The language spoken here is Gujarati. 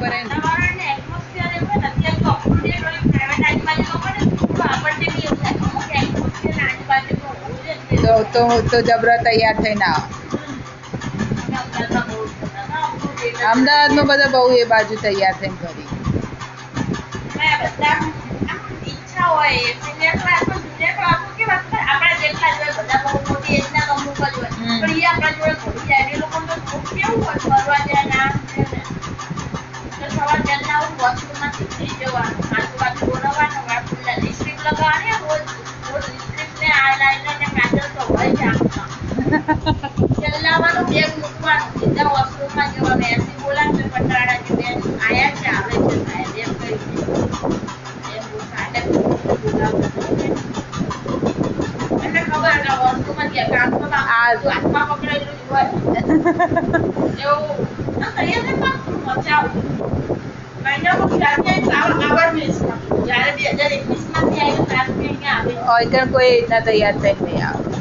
ભરાય ને તો જબરા તૈયાર થઈને આવો. અમદાવાદમાં બધા બહુ એ બાજુ તૈયાર થઈને ફરી. કોઈ રીતના તૈયાર થઈને નહીં આવે.